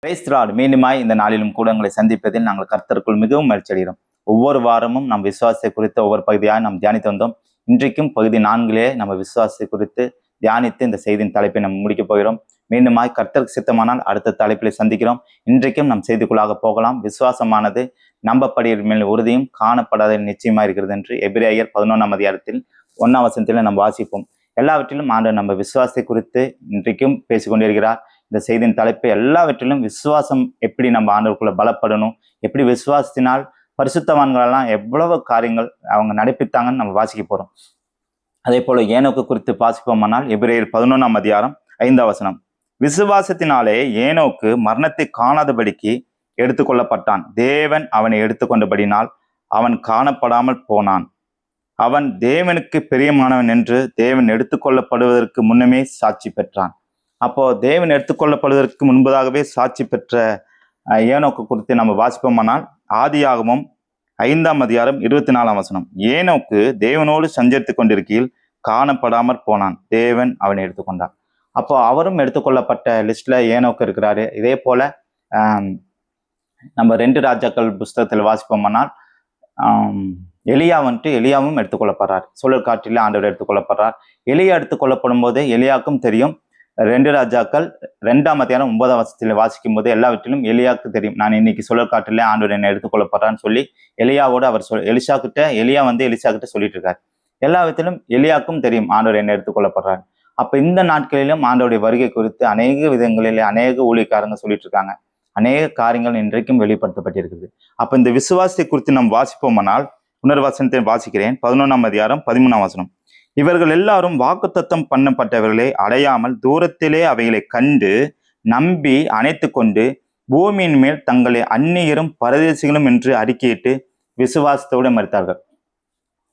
Praise the Lord. மீண்டுமாய் இந்த நாளிலும் கூட உங்களை சந்திப்பதில் நாங்கள் கர்த்தருக்குள் மிகவும் மகிழ்ச்சி அடைகிறோம். ஒவ்வொரு வாரமும் நம் விசுவாசத்தை குறித்து ஒவ்வொரு பகுதியாக நாம் தியானித்து வந்தோம். இன்றைக்கும் பகுதி 4 நம்ம விசுவாசத்தை குறித்து தியானித்து இந்த செய்தியின் தலைப்பை நம்ம முடிக்கப் போகிறோம். மீண்டுமாய் கர்த்தருக்கு சித்தமானால் அடுத்த தலைப்பில் சந்திக்கிறோம். இன்றைக்கும் நம் செய்திக்குள்ளாக போகலாம். விசுவாசமானது நம்பப்படுகிற மேல் உறுதியும் காணப்படாத நிச்சயமா இருக்கிறது என்று எபிரேயர் 11ஆம் அதிகாரத்தில் 1ஆம் வசனத்தில் நம்ம வாசிப்போம். எல்லாவற்றிலும் ஆண்டவர் நம்ம விசுவாசத்தை குறித்து இன்றைக்கும் பேசிக்கொண்டிருக்கிறார். இந்த செய்தியின் தலைப்பு எல்லாவற்றிலும் விசுவாசம் எப்படி நம்ம ஆண்டவருக்குள்ள பலப்படணும், எப்படி விசுவாசத்தினால் பரிசுத்தவான்களெல்லாம் எவ்வளவு காரியங்கள் அவங்க நடப்பித்தாங்கன்னு நம்ம வாசிக்க போறோம். அதே போல ஏனோக்கு குறித்து வாசிப்போமானால் எபிரேயர் 11ஆம் அதிகாரம் 5ஆம் வசனம். விசுவாசத்தினாலே ஏனோக்கு மரணத்தை காணாதபடிக்கு எடுத்துக்கொள்ளப்பட்டான். தேவன் அவனை எடுத்துக்கொண்டபடினால் அவன் காணப்படாமல் போனான். அவன் தேவனுக்கு பிரியமானவன் என்று தேவன் எடுத்துக்கொள்ளப்படுவதற்கு முன்னமே சாட்சி பெற்றான். அப்போ தேவன் எடுத்துக்கொள்ளப்படுவதற்கு முன்பதாகவே சாட்சி பெற்ற ஏனோக்கு குறித்து நம்ம வாசிப்போமானால் ஆதியாகமம் 5ஆம் அதிகாரம் 24ஆம் வசனம். ஏனோக்கு தேவனோடு சஞ்சரித்து கொண்டிருக்கையில் காணப்படாமற் போனான். தேவன் அவனை எடுத்துக்கொண்டான். அப்போ அவரும் எடுத்துக்கொள்ளப்பட்ட லிஸ்ட்ல ஏனோக்கு இருக்கிறாரு. இதே போல நம்ம 2 ராஜாக்கள் புஸ்தகத்தில் வாசிப்போமானால் எலியாவும் எடுத்துக்கொள்ளப்படுறார். சுழல் காற்றிலே ஆண்டவர் எடுத்துக்கொள்ளப்படுறார். எலியா எடுத்துக்கொள்ளப்படும் போது எலியாவுக்கும் தெரியும். 2 ராஜாக்கள் 2ஆம் அதிகாரம் 9ஆம் வசனத்தில் வாசிக்கும் போது எல்லாவற்றிலும் எலியாவுக்கு தெரியும், நான் இன்னைக்கு சுழல் காற்றிலே ஆண்டவர் என்னை எடுத்துக்கொள்ளப்படுறான்னு சொல்லி எலியாவோடு அவர் எலிசா கிட்ட சொல்லிட்டு இருக்காரு. எல்லாவற்றிலும் எலியாவுக்கும் தெரியும் ஆண்டவர் என்னை எடுத்துக்கொள்ளப்படுறாரு. அப்ப இந்த நாட்களிலும் ஆண்டவருடைய வருகை குறித்து அநேக விதங்களிலே அநேக ஊழியக்காரங்க சொல்லிட்டு இருக்காங்க. அநேக காரியங்கள் இன்றைக்கும் வெளிப்படுத்தப்பட்டிருக்குது. அப்ப இந்த விசுவாசத்தை குறித்து நாம் வாசிப்போமானால் இன்னொரு வசனத்தை வாசிக்கிறேன். 11ஆம் அதிகாரம் 13ஆம் வசனம். இவர்கள் எல்லாரும் வாக்குத்தத்தம் பண்ணப்பட்டவர்களை அடையாமல் தூரத்திலே அவைகளை கண்டு நம்பி அணைத்து கொண்டு பூமியின் மேல் தங்களை அந்நியரும் பரதேசிகளும் என்று அறிக்கையிட்டு விசுவாசத்தோடு மறித்தார்கள்.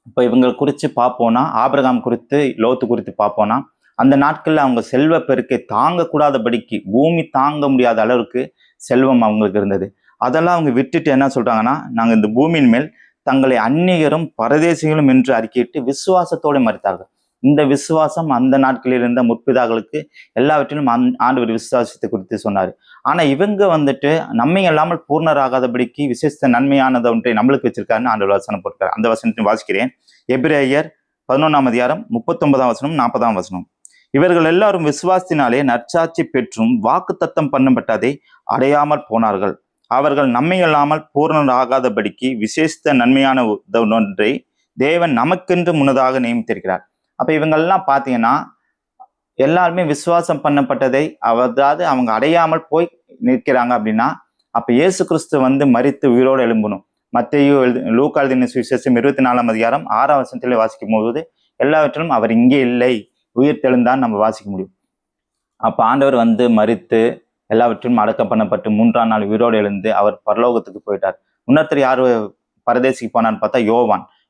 இப்போ இவங்க குறித்து பார்ப்போம்னா, ஆபிரகாம் குறித்து லோத்து குறித்து பார்ப்போம்னா, அந்த நாட்களில் அவங்க செல்வ பெருக்கை தாங்கக்கூடாதபடிக்கு, பூமி தாங்க முடியாத அளவுக்கு செல்வம் அவங்களுக்கு இருந்தது. அதெல்லாம் அவங்க விட்டுட்டு என்ன சொல்றாங்கன்னா, நாங்கள் இந்த பூமியின் மேல் தங்களை அந்நியரும் பரதேசிகளும் என்று அறிக்கையிட்டு விசுவாசத்தோடு மறித்தார்கள். இந்த விசுவாசம் அந்த நாட்களில் இருந்த முற்பிதாக்களுக்கு எல்லாவற்றிலும் ஆண்டவர் விசுவாசத்தை குறித்து சொன்னார். ஆனா இவங்க வந்துட்டு நம்மை இல்லாமல் பூர்ணராகாதபடிக்கு விசேஷ நன்மையானது ஒன்றை நம்மளுக்கு வச்சிருக்காருன்னு ஆண்டவர் வசனம் போட்டிருக்காரு. அந்த வசனத்தை வாசிக்கிறேன். எபிரேயர் 11ஆம் அதிகாரம் 39ஆம் வசனம் 40ஆம் வசனம். இவர்கள் எல்லாரும் விசுவாசத்தினாலே நற்சாட்சி பெற்றும் வாக்குத்தத்தம் பண்ணப்பட்டதை அடையாமல் போனார்கள். அவர்கள் நம்மை இல்லாமல் பூர்ணராகாதபடிக்கு விசேஷ நன்மையான ஒன்றை தேவன் நமக்கென்று முன்னதாக நியமித்திருக்கிறார். அப்ப இவங்கெல்லாம் பார்த்தீங்கன்னா எல்லாருமே விசுவாசம் பண்ணப்பட்டதை அதாவது அவங்க அடையாமல் போய் நிற்கிறாங்க. அப்படின்னா அப்ப இயேசு கிறிஸ்து மரித்து உயிரோடு எழும்பணும். மத்தேயு லூக்கா எழுதின சுவிசேஷம் 24ஆம் அதிகாரம் 6ஆம் வசனத்திலே வாசிக்கும் போது எல்லாவற்றிலும் அவர் இங்கே இல்லை, உயிர் தெழுந்தான் நம்ம வாசிக்க முடியும். அப்ப ஆண்டவர் மரித்து எல்லாவற்றிலும் அடக்கம் பண்ணப்பட்டு 3ஆம் நாள் உயிரோடு எழுந்து அவர் பரலோகத்துக்கு போயிட்டார். இன்னொருத்தர் யாரு பரதேசிக்கு போனான்னு பார்த்தா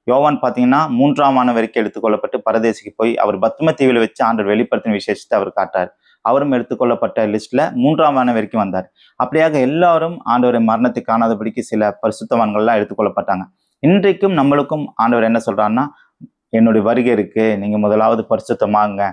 யோவான் பார்த்தீங்கன்னா 3ஆம் ஆண்டு வரைக்கும் எடுத்துக்கொள்ளப்பட்டு பரதேசிக்கு போய் அவர் பத்ம தீவில் வச்சு ஆண்டவர் வெளிப்படுத்தின விசேஷத்தை அவர் காட்டார். அவரும் எடுத்துக்கொள்ளப்பட்ட லிஸ்ட்ல 3ஆம் ஆண்டு வரைக்கும் வந்தார். அப்படியாக எல்லாரும் ஆண்டவரை மரணத்தை காணாதபடிக்கு சில பரிசுத்தவான்கள்லாம் எடுத்துக்கொள்ளப்பட்டாங்க. இன்றைக்கும் நம்மளுக்கும் ஆண்டவர் என்ன சொல்றாருன்னா, என்னுடைய வருகை இருக்கு, நீங்க முதலாவது பரிசுத்தமாகுங்க.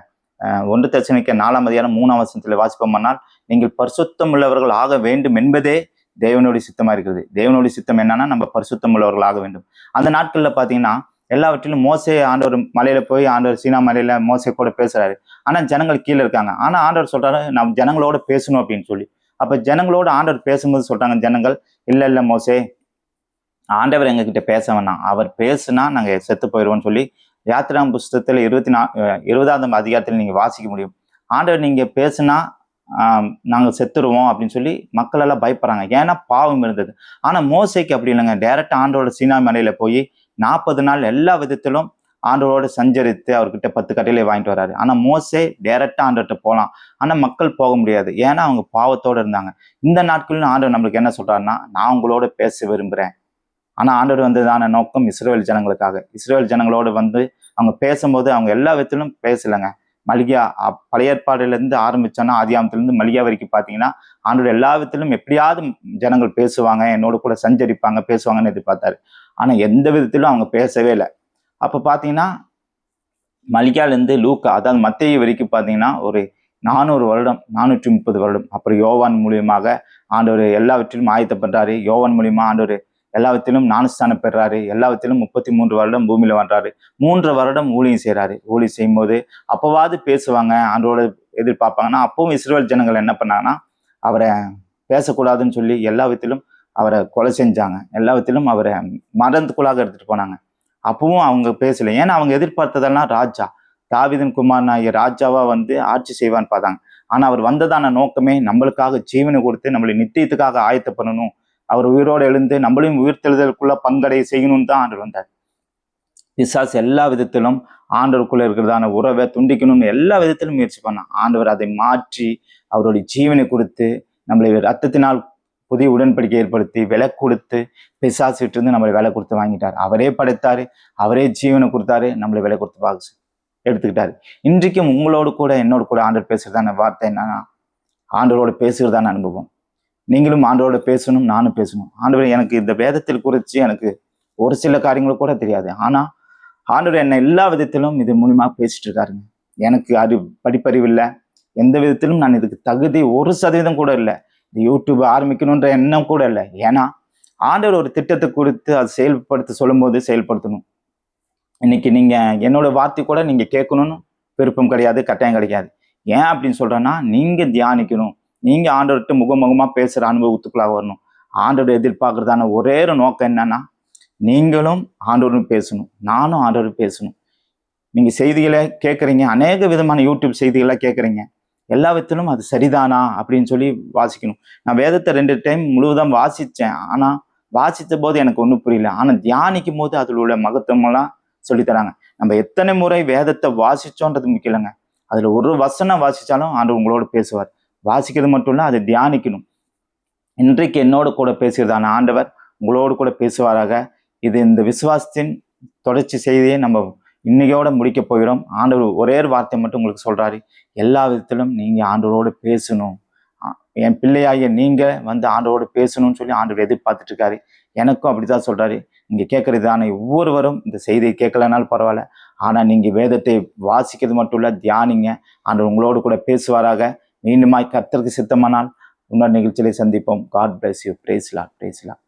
1 தெசலோனிக்கேயர் 4ஆம் அதிகாரம் 3ஆம் வசனத்தில் வாசிப்போமானால், நீங்கள் பரிசுத்தம் உள்ளவர்கள் ஆக வேண்டும் என்பதே தேவனுடைய சித்தமா இருக்கிறது. தேவனுடைய சித்தம் என்னன்னா நம்ம பரிசுத்தம் உள்ளவர்கள் ஆக வேண்டும். அந்த நாட்கள்ல பாத்தீங்கன்னா எல்லாவற்றிலும் மோசே ஆண்டவர் மலையில போய் ஆண்டவர் சீனா மலையில மோசே கூட பேசுறாரு. ஆனா ஜனங்கள் கீழே இருக்காங்க. ஆனா ஆண்டவர் சொல்றாரு நம்ம ஜனங்களோட பேசணும் அப்படின்னு சொல்லி. அப்ப ஜனங்களோட ஆண்டவர் பேசும்போது சொல்றாங்க ஜனங்கள், இல்ல மோசே, ஆண்டவர் எங்க கிட்ட பேச வேணாம், அவர் பேசுனா நாங்க செத்து போயிடுவோம்னு சொல்லி யாத்திராம் புஸ்தகத்துல 20ஆம் அதிகாரத்துல நீங்க வாசிக்க முடியும். ஆண்டவர் நீங்க பேசுனா நாங்கள் செத்துருவோம் அப்படின்னு சொல்லி மக்கள் எல்லாம் பயப்படுறாங்க. ஏன்னா பாவம் இருந்தது. ஆனா மோசைக்கு அப்படி இல்லைங்க. டைரக்டா ஆண்டோட சீனா மலையில போய் 40 நாள் எல்லா விதத்திலும் ஆண்டவரோட சஞ்சரித்து அவர்கிட்ட 10 கட்டளை வாங்கிட்டு வராரு. ஆனா மோசே டைரக்டா ஆண்டவர்கிட்ட போகலாம், ஆனா மக்கள் போக முடியாது. ஏன்னா அவங்க பாவத்தோட இருந்தாங்க. இந்த நாட்களில் ஆண்டவர் நம்மளுக்கு என்ன சொல்றாருன்னா, நான் உங்களோட பேச விரும்புறேன். ஆனா ஆண்டவர் வந்ததான நோக்கம் இஸ்ரவேல் ஜனங்களுக்காக. இஸ்ரவேல் ஜனங்களோடு அவங்க பேசும்போது அவங்க எல்லா விதத்திலும் பேசலைங்க. மல்கியா பழைய ஏற்பாடுலேருந்து ஆரம்பிச்சோன்னா ஆதியாகமத்திலிருந்து மல்கியா வரைக்கும் பார்த்தீங்கன்னா ஆண்டவர் எல்லா விதத்திலும் எப்படியாவது ஜனங்கள் பேசுவாங்க, என்னோட கூட சஞ்சரிப்பாங்க, பேசுவாங்கன்னு எதிர்பார்த்தாரு. ஆனா எந்த விதத்திலும் அவங்க பேசவே இல்லை. அப்ப பார்த்தீங்கன்னா மல்கியாலேருந்து லூக்கா அதாவது மத்தேயு வரைக்கும் பார்த்தீங்கன்னா ஒரு 400 வருடம் 430 வருடம். அப்புறம் யோவான் மூலியமாக ஆண்டவர் எல்லாவற்றிலும் ஆயத்தப்படுறாரு. யோவான் மூலியமா ஆண்டவர் எல்லாவற்றிலும் ஞானஸ்தானம் பெறாரு. எல்லாவற்றிலும் 33 வருடம் பூமியில வாழ்றாரு. 3 வருடம் ஊழியம் செய்யறாரு. ஊழியம் செய்யும் போது அப்பவாவது பேசுவாங்க, ஆண்டோட எதிர்பார்ப்பாங்கன்னா, அப்பவும் இஸ்ரவேல் ஜனங்கள் என்ன பண்ணாங்கன்னா, அவரை பேசக்கூடாதுன்னு சொல்லி எல்லா விதத்திலும் அவரை கொலை செஞ்சாங்க. எல்லா விதத்திலும் அவரை மரணத்துக்குள்ளாக எடுத்துட்டு போனாங்க. அப்பவும் அவங்க பேசல. ஏன்னா அவங்க எதிர்பார்த்ததெல்லாம் ராஜா, தாவீதின் குமாரனாகிய ராஜாவா வந்து ஆட்சி செய்வான்னு பார்த்தாங்க. ஆனா அவர் வந்ததான நோக்கமே நம்மளுக்காக ஜீவனை கொடுத்து நம்மளை நித்தியத்துக்காக ஆயத்தப்படணும், அவர் உயிரோடு எழுந்து நம்மளையும் உயிர்த்தெழுதலுக்குள்ள பங்கடைய செய்யணும்னு தான் ஆண்டவர் வந்தார். பிசாசு எல்லா விதத்திலும் ஆண்டவருக்குள்ள இருக்கிறதான உறவை துண்டிக்கணும்னு எல்லா விதத்திலும் முயற்சி பண்ணான். ஆண்டவர் அதை மாற்றி அவருடைய ஜீவனை கொடுத்து நம்மளை ரத்தத்தினால் புதிய உடன்படிக்கை ஏற்படுத்தி விலை கொடுத்து பிசாசுட்டு இருந்து நம்மளை விலை கொடுத்து வாங்கிட்டார். அவரே படைத்தாரு, அவரே ஜீவனை கொடுத்தாரு, நம்மளை விலை கொடுத்து எடுத்துக்கிட்டாரு. இன்றைக்கும் உங்களோடு கூட என்னோட கூட ஆண்டவர் பேசுறதான வார்த்தை என்னன்னா, ஆண்டவரோட பேசுகிறதான அனுபவம். நீங்களும் ஆண்டவரோட பேசணும், நானும் பேசணும். ஆண்டவர் எனக்கு இந்த வேதத்தில் குறித்து எனக்கு ஒரு சில காரியங்களும் கூட தெரியாது. ஆனா ஆண்டவர் என்னை எல்லா விதத்திலும் இது மூலியமா பேசிட்டு இருக்காருங்க. எனக்கு படிப்பறிவு இல்லை, எந்த விதத்திலும் நான் இதுக்கு தகுதி 1% கூட இல்லை. இந்த யூடியூப் ஆரம்பிக்கணுன்ற எண்ணம் கூட இல்லை. ஏன்னா ஆண்டவர் ஒரு திட்டத்தை கொடுத்து அதை செயல்படுத்த சொல்லும் போது செயல்படுத்தணும். இன்னைக்கு நீங்க என்னோட வார்த்தை கூட நீங்க கேட்கணும்னு விருப்பம் கிடையாது, கட்டாயம் கிடையாது. ஏன் அப்படின்னு சொல்றேன்னா, நீங்க தியானிக்கணும், நீங்க ஆண்டவர்கிட்ட முகமுகமா பேசுற அனுபவத்துக்குள்ளாக வரணும். ஆண்டவர் எதிர்பார்க்கறதான ஒரே ஒரு நோக்கம் என்னன்னா, நீங்களும் ஆண்டவரும் பேசணும், நானும் ஆண்டவரும் பேசணும். நீங்க செய்திகளை கேட்குறீங்க, அநேக விதமான யூடியூப் செய்திகளை கேட்குறீங்க. எல்லா விதத்திலும் அது சரிதானா அப்படின்னு சொல்லி வாசிக்கணும். நான் வேதத்தை 2 டைம் முழுவதும் வாசித்தேன். ஆனா வாசித்த போது எனக்கு ஒன்றும் புரியல. ஆனா தியானிக்கும் போது அதில் உள்ள மகத்துவமெல்லாம் சொல்லித்தராங்க. நம்ம எத்தனை முறை வேதத்தை வாசிச்சோன்றது முக்கியம் இல்லைங்க. அதுல ஒரு வசனம் வாசிச்சாலும் ஆண்டவர் உங்களோட பேசுவார். வாசிக்கிறது மட்டும் இல்லை, அதை தியானிக்கணும். இன்றைக்கு என்னோட கூட பேசுகிறதான ஆண்டவர் உங்களோடு கூட பேசுவாராக. இது இந்த விசுவாசத்தின் தொடர்ச்சி செய்தியை நம்ம இன்னையோட முடிக்க போகிறோம். ஆண்டவர் ஒரே ஒரு வார்த்தை மட்டும் உங்களுக்கு சொல்றாரு, எல்லா விதத்திலும் நீங்க ஆண்டவரோடு பேசணும். என் பிள்ளையாகிய நீங்க வந்து ஆண்டவரோடு பேசணும்னு சொல்லி ஆண்டவர் எதிர்பார்த்துட்டு இருக்காரு. எனக்கும் அப்படித்தான் சொல்றாரு. நீங்க கேட்கறதான ஒவ்வொருவரும் இந்த செய்தியை கேட்கலனாலும் பரவாயில்ல, ஆனா நீங்க வேதத்தை வாசிக்கிறது மட்டும் இல்ல, தியானிங்க. ஆண்டவர் உங்களோடு கூட பேசுவாராக. மீண்டுமாய் கர்த்தருக்கு சித்தமானால் இன்னொரு நிகழ்ச்சியிலே சந்திப்போம். God bless you. Praise Lord. Praise Lord.